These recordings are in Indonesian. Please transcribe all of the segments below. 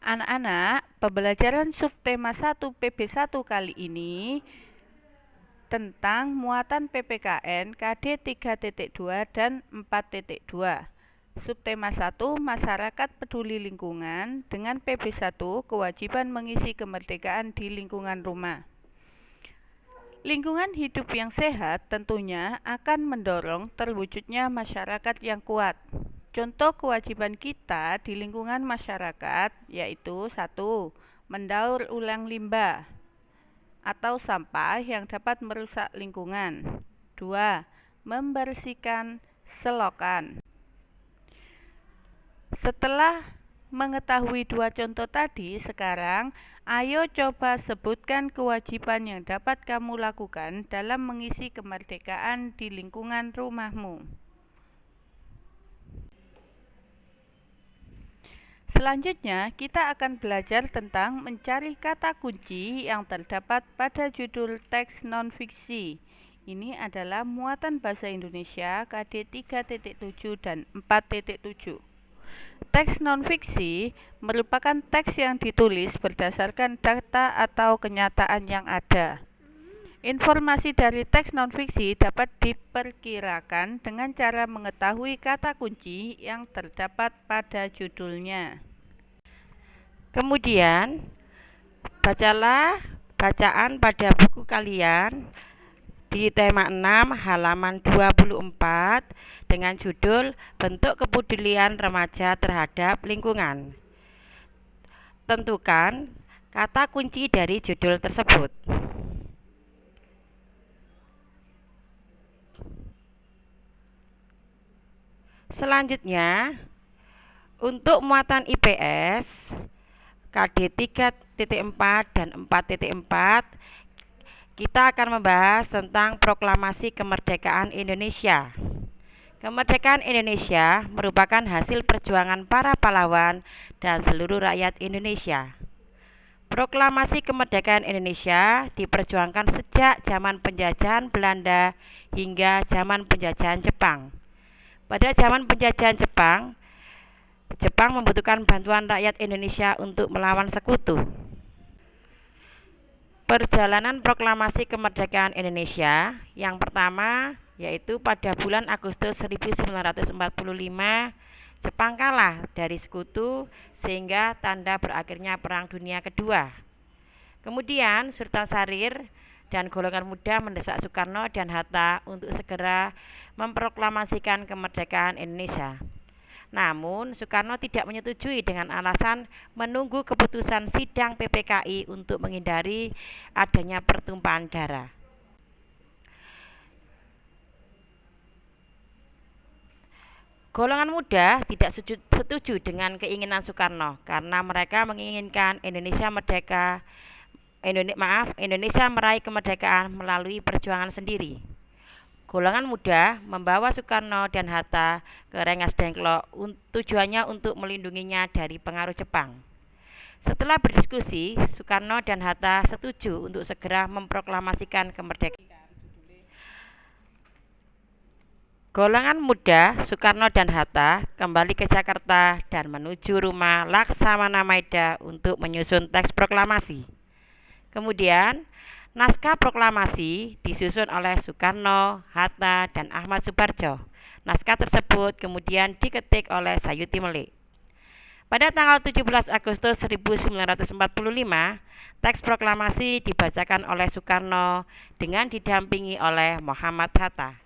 Anak-anak, pembelajaran subtema 1 PB1 kali ini tentang muatan PPKN KD 3.2 dan 4.2. Subtema 1 Masyarakat Peduli Lingkungan dengan PB1 Kewajiban Mengisi Kemerdekaan di Lingkungan Rumah. Lingkungan hidup yang sehat tentunya akan mendorong terwujudnya masyarakat yang kuat. Contoh kewajiban kita di lingkungan masyarakat yaitu 1. Mendaur ulang limbah atau sampah yang dapat merusak lingkungan. 2. Membersihkan selokan. Setelah mengetahui dua contoh tadi, sekarang ayo coba sebutkan kewajiban yang dapat kamu lakukan dalam mengisi kemerdekaan di lingkungan rumahmu. Selanjutnya, kita akan belajar tentang mencari kata kunci yang terdapat pada judul teks non-fiksi. Ini adalah muatan bahasa Indonesia KD 3.7 dan 4.7. Teks non-fiksi merupakan teks yang ditulis berdasarkan data atau kenyataan yang ada. Informasi dari teks non-fiksi dapat diperkirakan dengan cara mengetahui kata kunci yang terdapat pada judulnya. Kemudian, bacalah bacaan pada buku kalian di tema 6 halaman 24 dengan judul Bentuk Kepedulian Remaja Terhadap Lingkungan. Tentukan kata kunci dari judul tersebut. Selanjutnya, untuk muatan IPS KD 3.4 dan 4.4, kita akan membahas tentang Proklamasi Kemerdekaan Indonesia. Kemerdekaan Indonesia merupakan hasil perjuangan para pahlawan dan seluruh rakyat Indonesia. Proklamasi Kemerdekaan Indonesia diperjuangkan sejak zaman penjajahan Belanda hingga zaman penjajahan Jepang. Pada zaman penjajahan Jepang membutuhkan bantuan rakyat Indonesia untuk melawan sekutu. Perjalanan proklamasi kemerdekaan Indonesia yang pertama yaitu pada bulan Agustus 1945, Jepang kalah dari sekutu sehingga tanda berakhirnya Perang Dunia Kedua. Kemudian Sultan Syahrir dan golongan muda mendesak Soekarno dan Hatta untuk segera memproklamasikan kemerdekaan Indonesia. Namun, Soekarno tidak menyetujui dengan alasan menunggu keputusan sidang PPKI untuk menghindari adanya pertumpahan darah. Golongan muda tidak setuju dengan keinginan Soekarno karena mereka menginginkan Indonesia meraih kemerdekaan melalui perjuangan sendiri. Golongan muda membawa Soekarno dan Hatta ke Rengas Dengklok, tujuannya untuk melindunginya dari pengaruh Jepang. Setelah berdiskusi, Soekarno dan Hatta setuju untuk segera memproklamasikan kemerdekaan. Golongan muda Soekarno dan Hatta kembali ke Jakarta dan menuju rumah Laksamana Maeda untuk menyusun teks proklamasi. Kemudian, naskah proklamasi disusun oleh Soekarno, Hatta, dan Ahmad Suparjo. Naskah tersebut kemudian diketik oleh Sayuti Melik. Pada tanggal 17 Agustus 1945, teks proklamasi dibacakan oleh Soekarno dengan didampingi oleh Muhammad Hatta.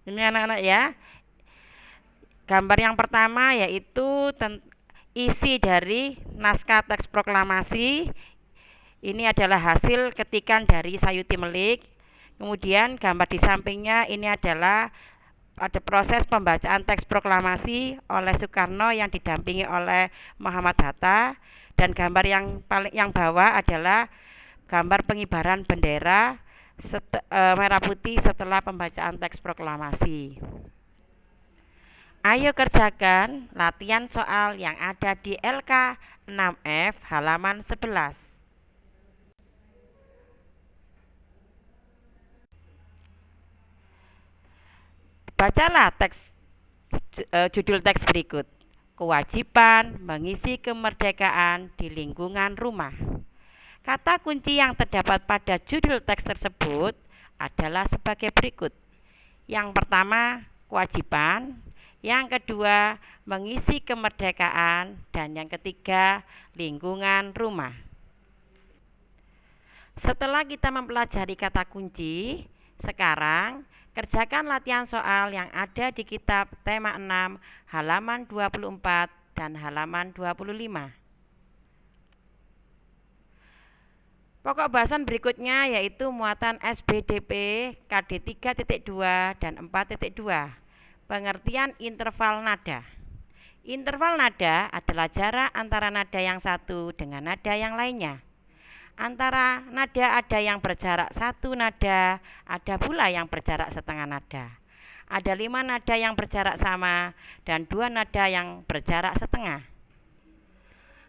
Ini anak-anak ya. Gambar yang pertama yaitu isi dari naskah teks proklamasi. Ini adalah hasil ketikan dari Sayuti Melik. Kemudian gambar di sampingnya ini adalah ada proses pembacaan teks proklamasi oleh Soekarno yang didampingi oleh Muhammad Hatta, dan gambar yang bawah adalah gambar pengibaran bendera merah putih setelah pembacaan teks proklamasi. Ayo kerjakan latihan soal yang ada di LK 6F halaman 11. Bacalah judul teks berikut. kewajiban mengisi kemerdekaan di lingkungan rumah. Kata kunci yang terdapat pada judul teks tersebut adalah sebagai berikut. Yang pertama, kewajiban. Yang kedua, mengisi kemerdekaan. Dan yang ketiga, lingkungan rumah. Setelah kita mempelajari kata kunci, sekarang kerjakan latihan soal yang ada di kitab tema 6 halaman 24 dan halaman 25. Pokok bahasan berikutnya yaitu muatan SBDP KD 3.2 dan 4.2. Pengertian interval nada. Interval nada adalah jarak antara nada yang satu dengan nada yang lainnya. Antara nada ada yang berjarak satu nada, ada pula yang berjarak setengah nada. Ada 5 nada yang berjarak sama dan 2 nada yang berjarak setengah.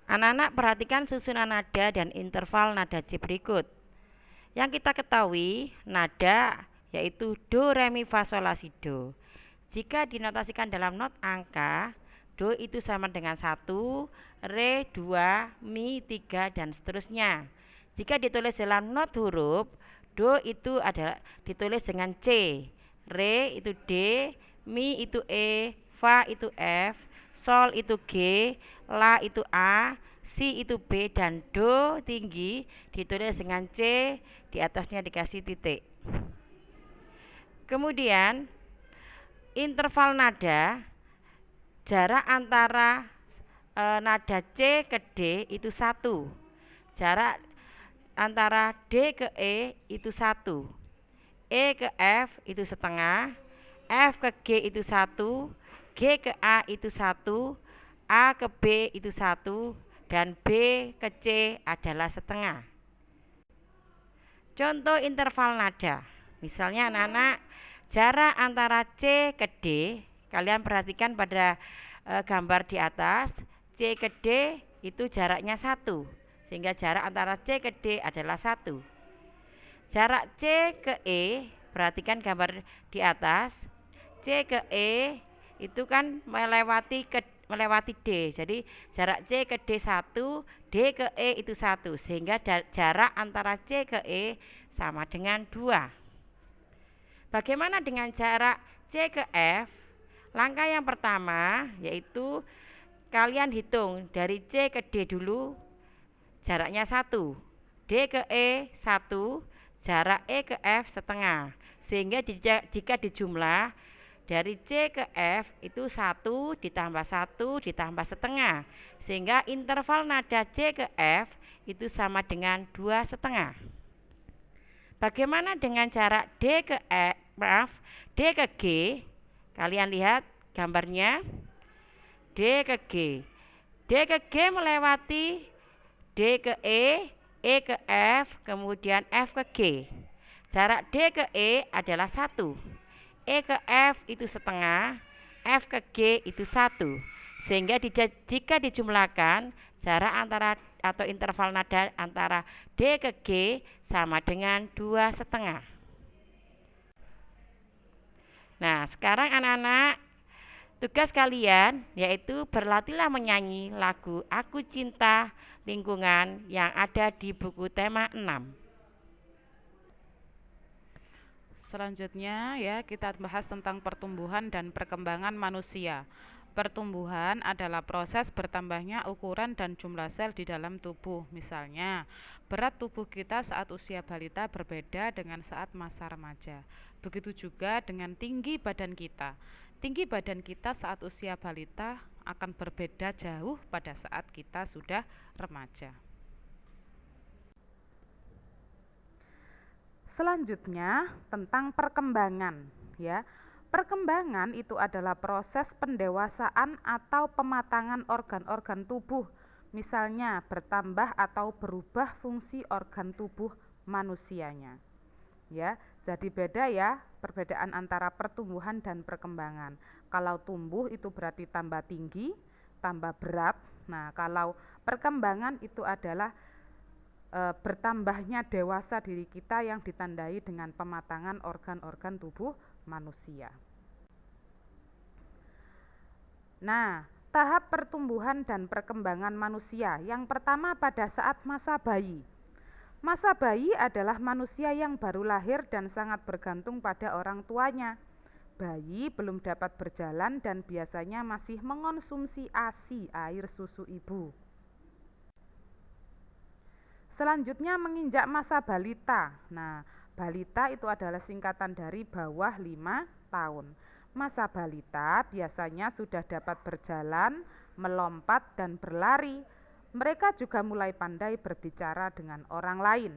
Anak-anak perhatikan susunan nada dan interval nada C berikut. Yang kita ketahui, nada yaitu do, re, mi, fa, sol, la, si, do. Jika dinotasikan dalam not angka, do itu sama dengan 1, re 2, mi 3 dan seterusnya. Jika ditulis dalam not huruf, do itu adalah ditulis dengan C, re itu D, mi itu E, fa itu F, sol itu G, la itu A, si itu B, dan do tinggi ditulis dengan C, di atasnya dikasih titik. Kemudian interval nada, jarak antara nada C ke D itu 1. Jarak antara D ke E itu 1. E ke F itu setengah, F ke G itu 1, G ke A itu 1, A ke B itu 1, dan B ke C adalah setengah. Contoh interval nada. Misalnya anak-anak, jarak antara C ke D, kalian perhatikan pada gambar di atas, C ke D itu jaraknya 1, sehingga jarak antara C ke D adalah 1. Jarak C ke E, perhatikan gambar di atas, C ke E itu kan melewati D, jadi jarak C ke D 1, D ke E itu 1, sehingga jarak antara C ke E sama dengan 2. Bagaimana dengan jarak C ke F? Langkah yang pertama yaitu kalian hitung dari C ke D dulu, jaraknya 1, D ke E 1, jarak E ke F setengah, sehingga jika dijumlah dari C ke F itu 1 ditambah 1 ditambah setengah, sehingga interval nada C ke F itu sama dengan 2 setengah. Bagaimana dengan jarak D ke G? Kalian lihat gambarnya, D ke G. D ke G melewati D ke E ke F, kemudian F ke G. Jarak D ke E adalah 1. E ke F itu setengah, F ke G itu 1. Sehingga jika dijumlahkan, jarak antara atau interval nada antara D ke G sama dengan 2 setengah. Nah, sekarang anak-anak, tugas kalian yaitu berlatihlah menyanyi lagu Aku Cinta Lingkungan yang ada di buku tema 6. Selanjutnya ya, kita bahas tentang pertumbuhan dan perkembangan manusia. Pertumbuhan adalah proses bertambahnya ukuran dan jumlah sel di dalam tubuh. Misalnya, berat tubuh kita saat usia balita berbeda dengan saat masa remaja. Begitu juga dengan tinggi badan kita. Tinggi badan kita saat usia balita akan berbeda jauh pada saat kita sudah remaja. Selanjutnya tentang perkembangan ya. Perkembangan itu adalah proses pendewasaan atau pematangan organ-organ tubuh, misalnya bertambah atau berubah fungsi organ tubuh manusianya. Ya, jadi beda ya perbedaan antara pertumbuhan dan perkembangan. Kalau tumbuh itu berarti tambah tinggi, tambah berat. Nah, kalau perkembangan itu adalah bertambahnya dewasa diri kita yang ditandai dengan pematangan organ-organ tubuh manusia. Nah, Tahap pertumbuhan dan perkembangan manusia. Yang pertama pada saat masa bayi. Masa bayi adalah manusia yang baru lahir dan sangat bergantung pada orang tuanya. Bayi belum dapat berjalan dan biasanya masih mengonsumsi ASI, air susu ibu. Selanjutnya menginjak masa balita. Nah, balita itu adalah singkatan dari bawah 5 tahun. Masa balita biasanya sudah dapat berjalan, melompat, dan berlari. Mereka juga mulai pandai berbicara dengan orang lain.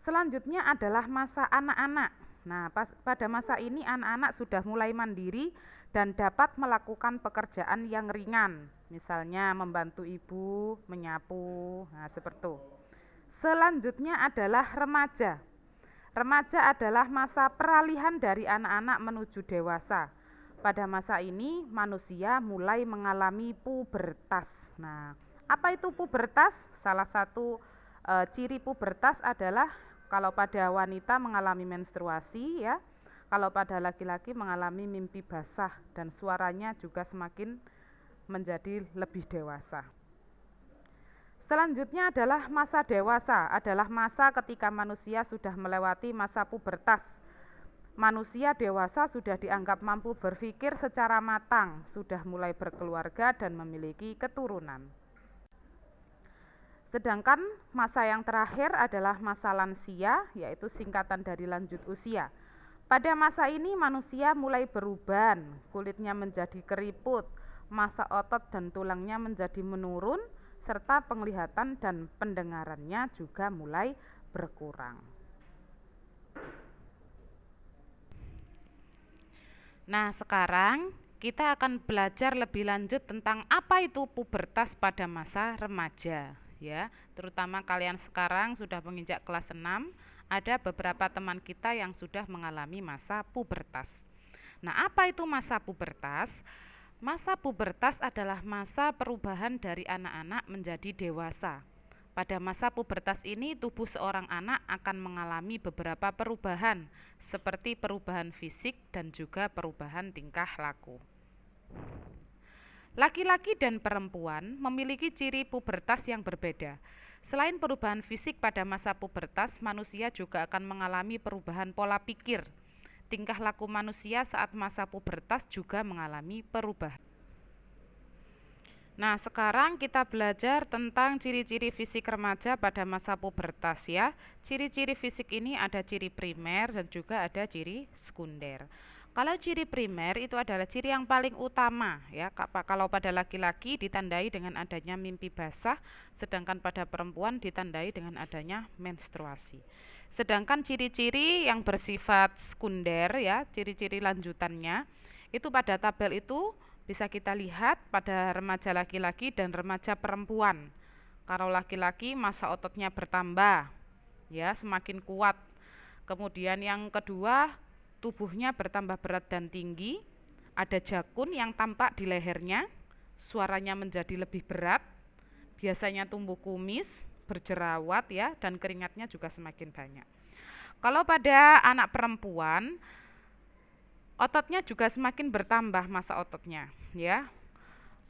Selanjutnya adalah masa anak-anak. Nah, pada masa ini anak-anak sudah mulai mandiri dan dapat melakukan pekerjaan yang ringan, misalnya membantu ibu, menyapu, nah seperti itu. Selanjutnya adalah remaja. Remaja adalah masa peralihan dari anak-anak menuju dewasa. Pada masa ini manusia mulai mengalami pubertas. Nah, apa itu pubertas? Salah satu ciri pubertas adalah kalau pada wanita mengalami menstruasi ya, kalau pada laki-laki mengalami mimpi basah dan suaranya juga semakin menjadi lebih dewasa. Selanjutnya adalah masa dewasa, adalah masa ketika manusia sudah melewati masa pubertas. Manusia dewasa sudah dianggap mampu berpikir secara matang, sudah mulai berkeluarga dan memiliki keturunan. Sedangkan masa yang terakhir adalah masa lansia, yaitu singkatan dari lanjut usia. Pada masa ini manusia mulai beruban, kulitnya menjadi keriput, massa otot dan tulangnya menjadi menurun, serta penglihatan dan pendengarannya juga mulai berkurang. Nah, sekarang kita akan belajar lebih lanjut tentang apa itu pubertas pada masa remaja. Ya, terutama kalian sekarang sudah menginjak kelas 6, ada beberapa teman kita yang sudah mengalami masa pubertas. Nah, apa itu masa pubertas? Masa pubertas adalah masa perubahan dari anak-anak menjadi dewasa. Pada masa pubertas ini tubuh seorang anak akan mengalami beberapa perubahan, seperti perubahan fisik dan juga perubahan tingkah laku. Laki-laki dan perempuan memiliki ciri pubertas yang berbeda. Selain perubahan fisik pada masa pubertas, manusia juga akan mengalami perubahan pola pikir. Tingkah laku manusia saat masa pubertas juga mengalami perubahan. Nah, sekarang kita belajar tentang ciri-ciri fisik remaja pada masa pubertas ya. Ciri-ciri fisik ini ada ciri primer dan juga ada ciri sekunder. Kalau ciri primer itu adalah ciri yang paling utama ya. Kalau pada laki-laki ditandai dengan adanya mimpi basah, sedangkan pada perempuan ditandai dengan adanya menstruasi. Sedangkan ciri-ciri yang bersifat sekunder ya, ciri-ciri lanjutannya itu pada tabel itu bisa kita lihat pada remaja laki-laki dan remaja perempuan. Kalau laki-laki massa ototnya bertambah ya, semakin kuat. Kemudian yang kedua, tubuhnya bertambah berat dan tinggi, ada jakun yang tampak di lehernya, suaranya menjadi lebih berat, biasanya tumbuh kumis, berjerawat ya, dan keringatnya juga semakin banyak. Kalau pada anak perempuan, ototnya juga semakin bertambah massa ototnya ya.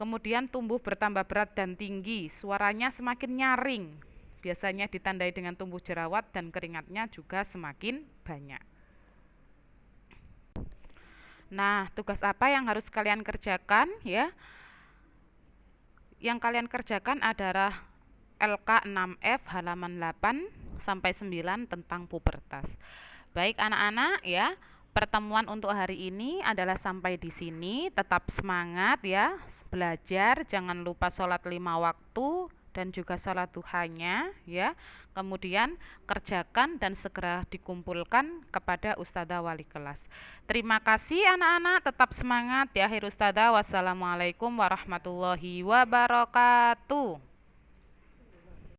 Kemudian tumbuh bertambah berat dan tinggi, suaranya semakin nyaring, biasanya ditandai dengan tumbuh jerawat dan keringatnya juga semakin banyak. Nah, tugas apa yang harus kalian kerjakan ya? Yang kalian kerjakan adalah LK 6F halaman 8 sampai 9 tentang pubertas. Baik anak-anak ya, pertemuan untuk hari ini adalah sampai di sini. Tetap semangat ya, belajar, jangan lupa sholat 5 waktu dan juga sholat duhanya ya. Kemudian kerjakan dan segera dikumpulkan kepada Ustadzah wali kelas. Terima kasih anak-anak, tetap semangat ya. Akhir Ustadzah, wassalamualaikum warahmatullahi wabarakatuh.